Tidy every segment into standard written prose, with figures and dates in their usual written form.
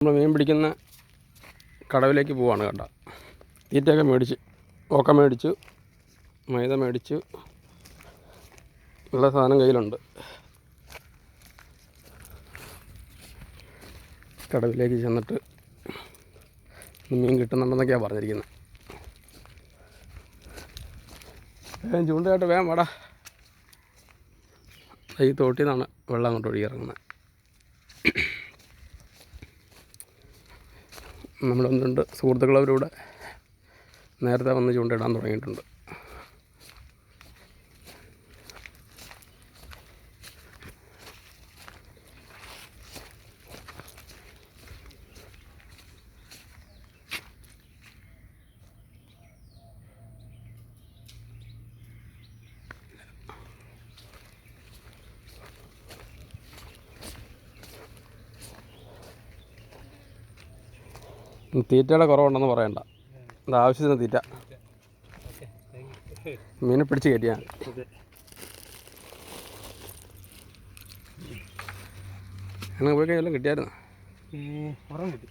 നമ്മൾ മീൻ പിടിക്കുന്ന കടവിലേക്ക് പോവാണ് കേട്ടോ. തീറ്റയൊക്കെ മേടിച്ച്, ഓക്ക മേടിച്ചു, മൈദ മേടിച്ചു, ഉള്ള സാധനം കയ്യിലുണ്ട്. കടവിലേക്ക് ചെന്നിട്ട് മീൻ കിട്ടുന്നുണ്ടെന്നൊക്കെയാണ് പറഞ്ഞിരിക്കുന്നത്. വേഗം ചൂണ്ടയായിട്ട് വേഗം വാടാ. ഈ തോട്ടിൽ നിന്നാണ് വെള്ളം അങ്ങോട്ട് ഒഴുകി ഇറങ്ങുന്നത്. നമ്മളൊന്ന് രണ്ട് സുഹൃത്തുക്കളവരൂടെ നേരത്തെ വന്ന് ചൂണ്ടയിടാൻ തുടങ്ങിയിട്ടുണ്ട്. തീറ്റയുടെ കുറവുണ്ടെന്ന് പറയണ്ട, അത് ആവശ്യത്തിന് തീറ്റ. മീനെ പിടിച്ച് കയറ്റിയാ അങ്ങനെ പോയി കഴിഞ്ഞാലും കിട്ടിയായിരുന്നു. ഉറം കിട്ടി.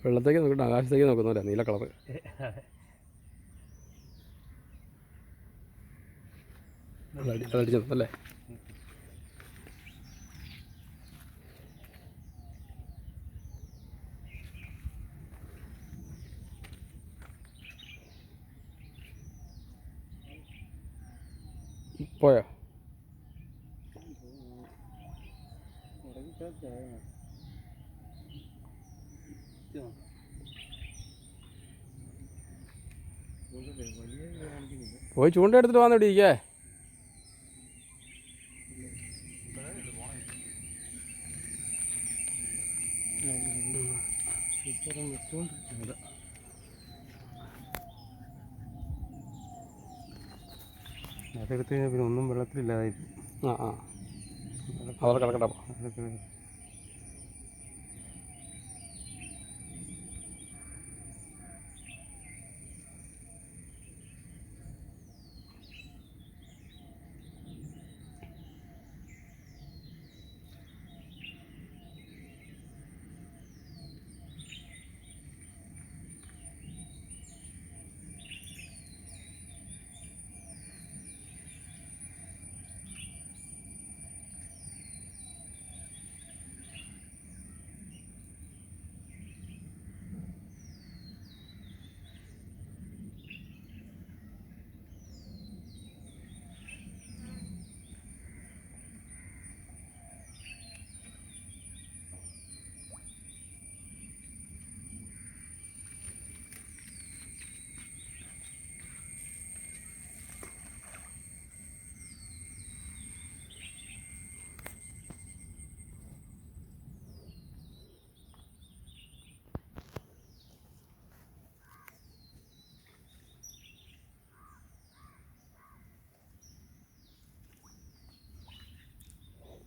വെള്ളത്തേക്ക് നോക്കട്ടെ, ആകാശത്തേക്ക് നോക്കുന്നില്ല, നീല കളറ്. അതടിച്ചതല്ലേ? പോയോ? പോയി ചൂണ്ട എടുത്തിട്ട് വന്നിട്ട് ഇരിക്കേ. അതെടുത്ത് കഴിഞ്ഞാൽ പിന്നെ ഒന്നും വെള്ളത്തിലില്ലാതായി. അവിടെ കിടക്കട്ടെ.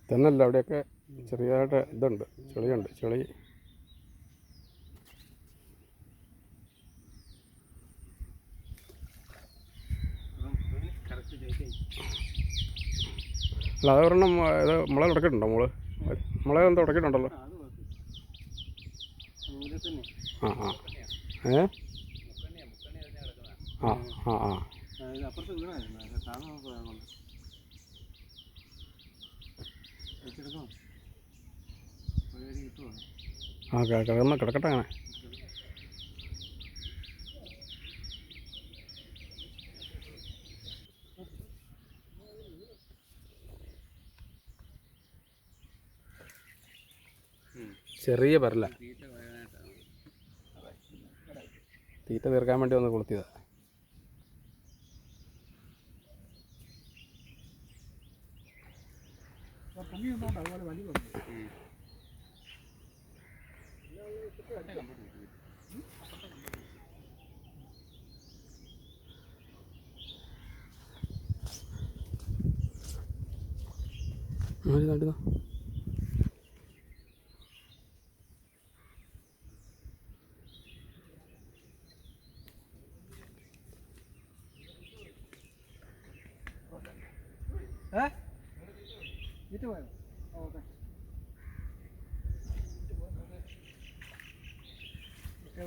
തന്നല്ല, അവിടെയൊക്കെ ചെറിയതായിട്ട് ഇതുണ്ട്, ചെളിയുണ്ട്, ചെളി. അല്ല, അതൊരെണ്ണം ഇത് മുള ഉടക്കിയിട്ടുണ്ടോ? മുള എന്താ ഉടക്കിയിട്ടുണ്ടല്ലോ? ആ ആ ആ ആ ആ കിടക്കട്ടെ അങ്ങനെ. ചെറിയ പരല തീറ്റ തീർക്കാൻ വേണ്ടി ഒന്ന് കൊളുത്തിയതാ. നടുന്ന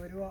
വരുവാ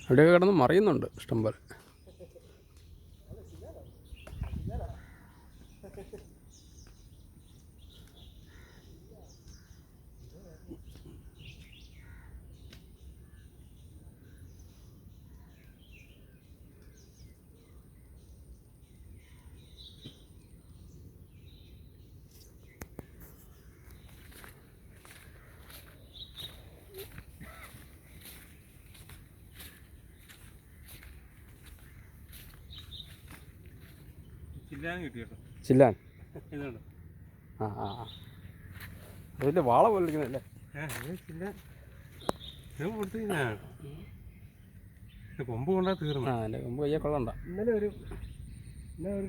അവിടെയൊക്കെ കിടന്ന് മറിയുന്നുണ്ട് ഇഷ്ടംപോലെ. ചില്ലാൻ കിട്ടി കേട്ടോ. ചില്ലാൻ ഇതുണ്ട്. ആ ആ ആ അതിൻ്റെ വാള പോലെ ഇരിക്കുന്നതല്ലേ? ചില്ലാൻ ഇത് കൊടുത്തു കഴിഞ്ഞാൽ കൊമ്പ് കൊണ്ടാ തീർന്നു. ആ എൻ്റെ കൊമ്പ് കയ്യെ കൊള്ളണ്ട. ഇന്നലെ ഒരു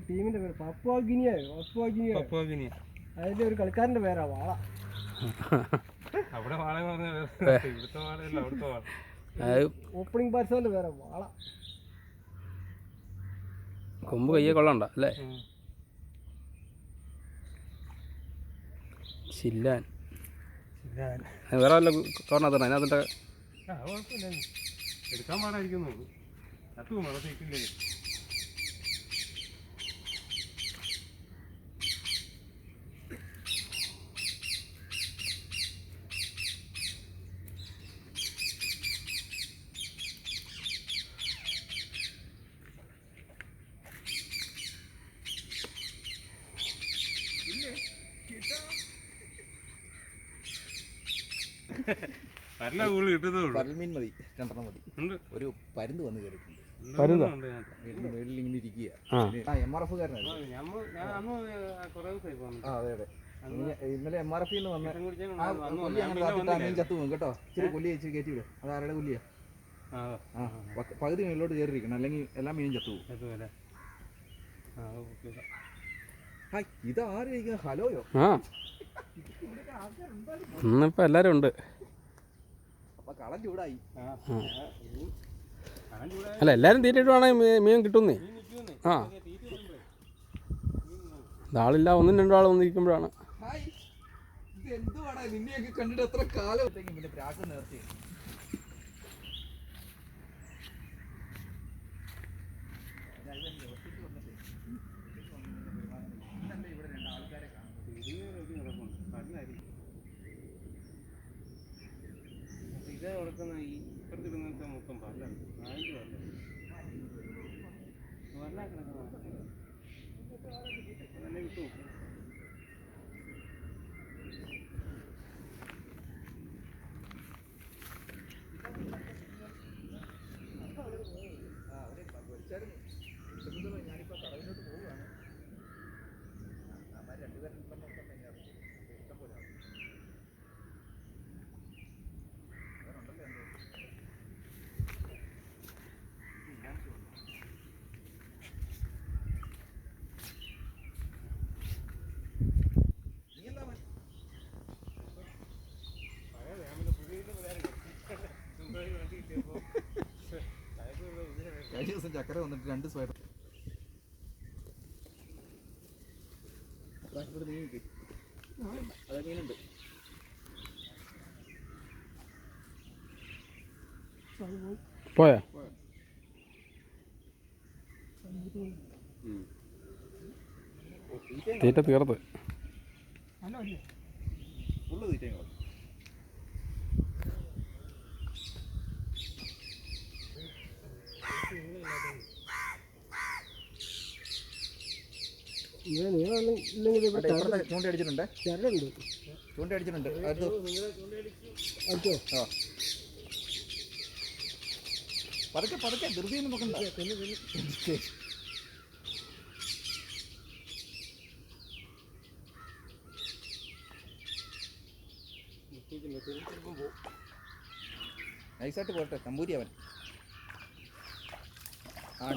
ടീമിന്റെ പേര് പപ്പുവാഗിനിയ അതിന്റെ ഒരു കളിക്കാരന്റെ പേരാ വാള. അവിടെ വാള പറഞ്ഞ ഇവിടുത്തെ വാളയല്ല, അവിടുത്തെ വാള. ഓപ്പണിംഗ് ബാറ്റ്സ്മാന്റെ പേരാ വാള. കൊമ്പ് കയ്യെ കൊള്ളണ്ട അല്ലേ? ചില്ലാൻ വേറെ വല്ല കോർണത്തണം അതിനകത്തിൻ്റെ കുഴപ്പമില്ല, എടുക്കാൻ പാടായിരിക്കുന്നു. തട്ടും മറത്തേക്കില്ലേ. നല്ല കൂടുതൽ കിട്ടുന്നേ മീൻ മതി, 2 മതി. ഒരു പരുന്ത് വന്ന് കയറിയിട്ടുണ്ട്. മേളിൽ ഇങ്ങനെ ഇരിക്കുക. MRF കാരനായിരുന്നു. അതെ അതെ, ഇന്നലെ MRF വന്ന മീൻ ചത്തു പോകും കേട്ടോ. ഇച്ചിരി കൊല്ലി വെച്ച് കയറ്റി വിടും. അത് ആരുടെ കൊല്ലിയാ? പകുതി മേളിലോട്ട് കയറിയിരിക്കണം, അല്ലെങ്കിൽ എല്ലാ മീനും ചത്തു പോകും. ഇതാരും ഹലോയോ? ആ ഇന്നിപ്പോൾ എല്ലാവരും ഉണ്ട്. അപ്പൊ കളം ചൂടായി. അല്ല എല്ലാവരും തീറ്റിട്ടുവാണെങ്കിൽ മീൻ കിട്ടുന്നേ. ആ ആളില്ല, 1-2 ആൾ വന്നിരിക്കുമ്പോഴാണ്. ഇത് എന്തുവാടാ, നിന്നെയൊക്കെ കണ്ടിട്ട് എത്ര കാലം. പിന്നെ പ്രാക്ക് നേർത്തി ഇതേ ഉറക്കുന്ന ഈ ഇപ്പുറത്തിടുന്ന മൊത്തം പല്ലാണ്. 4 പല്ല കിടക്കുന്ന തന്നെ കിട്ടും. ഞാനിപ്പോ കടവിലോട്ട് പോവുകയാണ്. രണ്ടുപേരും ഇഷ്ടം പോലെ ചക്കര വന്നിട്ട് 2 സ്പൈഡർ ഇവിടെ നീങ്ങി അതെങ്ങനെയുണ്ട് പോയാ തീറ്റ തീർത്ത് ഫുള്ള് തീറ്റയും ഇങ്ങനെ നീളം ഇല്ലെങ്കിൽ ഇവിടെ ചൂണ്ടയടിച്ചിട്ടുണ്ട് ചരടുണ്ട്. ചൂണ്ടയടിച്ചിട്ടുണ്ട് അടിച്ചോ? ആ പതുക്കെ പതുക്കെ ധൃതിയൊന്നും നോക്കണ്ട നൈസായിട്ട് പോട്ടെ തമ്പൂരി അവൻ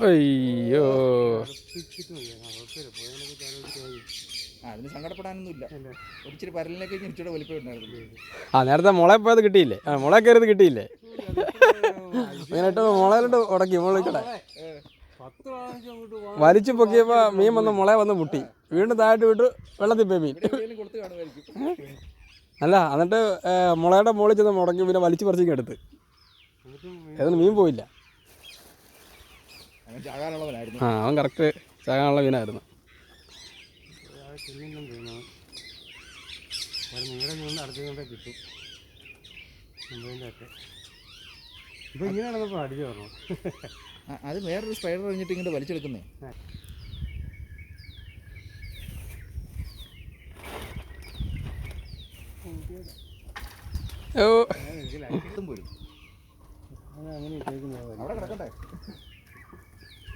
അയ്യോ അതിന് സങ്കടപ്പെടാനൊന്നുമില്ല ഒരിച്ചിരി പരലിനൊക്കെ ഇച്ചിരി വലിപ്പം ഉണ്ടായിരുന്നു നേരത്തെ മുള പോയത് കിട്ടിയില്ലേ മുള കയറിയത് കിട്ടിയില്ലേ അങ്ങനെയിട്ട് മുളയിലോട്ട് ഉടക്കി മുകളിൽ വലിച്ചു പൊക്കിയപ്പോൾ മീൻ വന്ന് മുള വന്ന് മുട്ടി വീണ്ടും താഴോട്ട് വിട്ട് വെള്ളത്തിൽ പോയി മീൻ കൊടുത്ത് കാണുമായിരിക്കും അല്ല എന്നിട്ട് മുളയുടെ മുകളിൽ ചെന്ന് മുടക്കി പിന്നെ വലിച്ചു പറിച്ചേക്ക് എടുത്ത് ഏതൊന്നും മീൻ പോയില്ല അവൻ ചാകാനുള്ളവനായിരുന്നു അവൻ കറക്റ്റ് ചാകാനുള്ള മീനായിരുന്നു നിങ്ങളുടെ നിന്ന് അടുത്തുകൊണ്ടേ കിട്ടും ഇപ്പം ഇങ്ങനെ നടന്നപ്പോൾ അടിച്ചു പറഞ്ഞു അത് വേറൊരു സ്പൈഡർ കഴിഞ്ഞിട്ട് ഇങ്ങോട്ട് വലിച്ചെടുക്കുന്നേ പോലും അവിടെ കിടക്കട്ടെ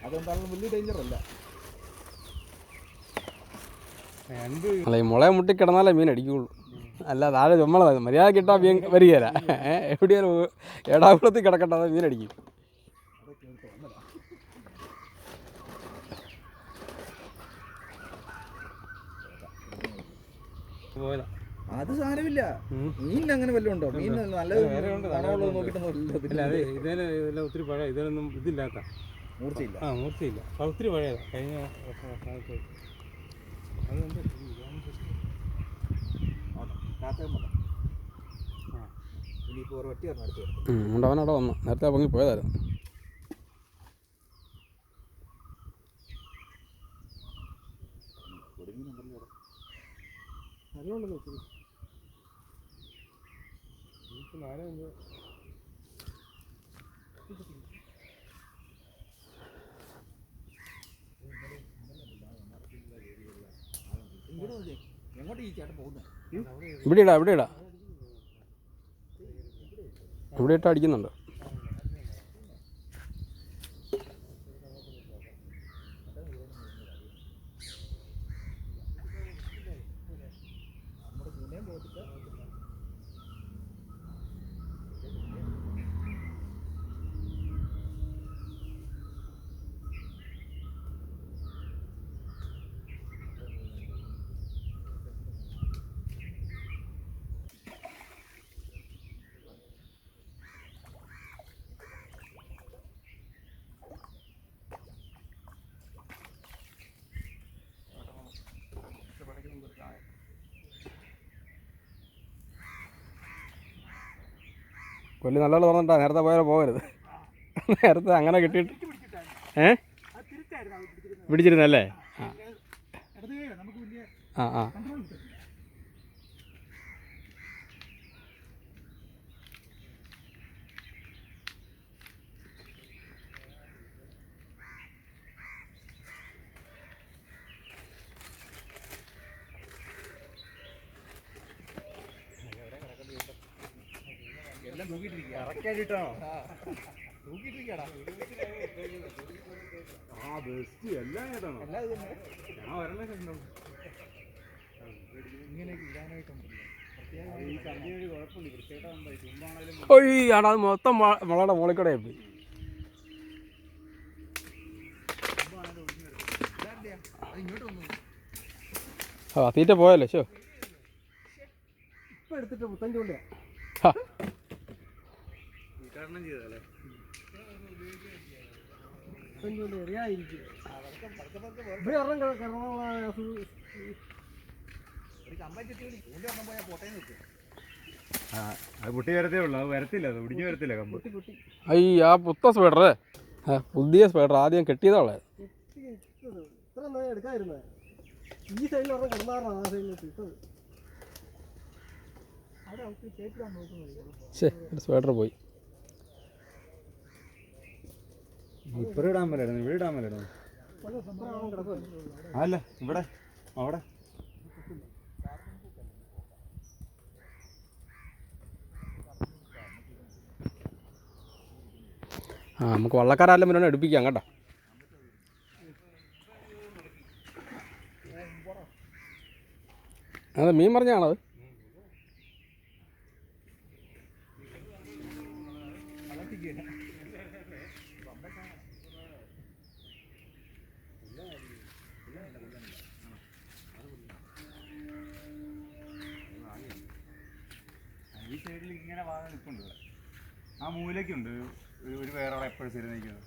അതെന്താണെങ്കിലും വലിയ ഡേഞ്ചർ അല്ല അല്ല ഈ മുളയെ മുട്ടി കിടന്നാലേ മീൻ അടിക്കുകയുള്ളൂ അല്ല താഴെ ചുമ്മള മര്യാദ കിട്ടാൻ മീൻ വരികയില്ല എവിടെയാലും എടാകുളത്തിൽ കിടക്കട്ടെ അത് മീൻ അടിക്കും പോയതാ അത് സാരമില്ല മീൻ അങ്ങനെ വല്ലതും ഉണ്ടോ മീൻ നല്ല മണമുള്ളത് നോക്കിയിട്ടൊന്നും അതെ ഇതെല്ലാം ഒത്തിരി പഴയ ഇതിലൊന്നും ഇതില്ലാത്ത മൂർച്ചയില്ല മൂർച്ചയില്ല ഒത്തിരി പഴയതാണ് കഴിഞ്ഞ വർഷത്തെ അതുകൊണ്ട് ഇനിയിപ്പോൾ ഒരു വട്ടിയായിരുന്നു അടുത്ത് അവനവിടെ വന്നു നേരത്തെ പൊങ്ങി പോയതായിരുന്നു നല്ലോണം വെച്ചു എങ്ങോട്ട് ഈ ചേട്ടൻ പോകുന്നത് ഇവിടെ ഇടാ ഇവിടെ ഇടാ ഇവിടെ ഇട്ട് അടിക്കുന്നുണ്ട് കൊല്ലി നല്ലോണം തുറന്നിട്ടാ നേരത്തെ പോയാലും പോകരുത് നേരത്തെ അങ്ങനെ കിട്ടിയിട്ട് പിടിച്ചിരുന്നല്ലേ ആ ആ എല്ലാം തൂക്കിയിട്ടിരിക്കുക ഇറക്കാനിട്ടാണോ തൂക്കിയിട്ടിരിക്കടാ ആ ബെസ്റ്റ് എല്ലാം കേട്ടാണോ എല്ലാം ഇത് തന്നെ ഞാൻ ഒരെണ്ണം കണ്ടു ഇങ്ങനെയൊക്കെ ഇടാനായിട്ടുണ്ടല്ലോ ഈ കമ്പി ഒരു കുഴപ്പമില്ല വൃത്തിയായിട്ടാണ് ചുമ്പാണേലും ഒയ്യാടാ അത് മൊത്തം മുളയുടെ മുകളിൽ പോയി അത് ഇങ്ങോട്ട് വന്നു ആ തീറ്റ പോയല്ലേ ശോ ഇപ്പം എടുത്തിട്ട് പുത്തൻ ചൂണ്ടയാ ഉദ്ഘാടനം ചെയ്തല്ലേ ഇരുപത്തഞ്ച് കൊണ്ട് എറിയായിരിക്കും. ഇവിടെ ഒരെണ്ണം കിടന്നുള്ള ഒരു കമ്പം ചെത്തി ചൂണ്ടി ഒരെണ്ണം പോയാൽ പോട്ടേന്ന് വെക്കും. അത് പൊട്ടി വരത്തേ ഉള്ളൂ, അത് വരത്തില്ല, അത് ഒടിഞ്ഞു വരത്തില്ല കമ്പ്. പൊട്ടി അയ്യ ആ പുത്ത സ്പൈഡർ, പുതിയ സ്പൈഡർ ആദ്യം കെട്ടിയതോളെ. ഇത്ര നേരം എടുക്കാതിരുന്നത് ഈ സൈഡിൽ ഒരെണ്ണം കിടന്നാറാണ് ആ സൈഡിലോട്ട് ഇട്ടത്. അവിടെ അവർക്ക് ചേച്ചിടാൻ നോക്കുന്നത്. ശേ സ്പൈഡർ പോയി. ഇപ്പഴും ഇടാൻ മേലായിരുന്നു, ഇവിടെ ഇടാൻ മേലായിരുന്നു. അല്ല ഇവിടെ അവിടെ നമുക്ക് വള്ളക്കാരെല്ലാം മുന്നേ എടുപ്പിക്കാം കേട്ടോ. അതെ മീൻ പറഞ്ഞാണത്. ഈ സൈഡിൽ ഇങ്ങനെ വാങ്ങാൻ നിൽപ്പുണ്ട്. ആ മൂലയ്ക്കുണ്ട് ഒരു വേറെ എപ്പോഴും സ്ഥിരം നിൽക്കുന്നത്.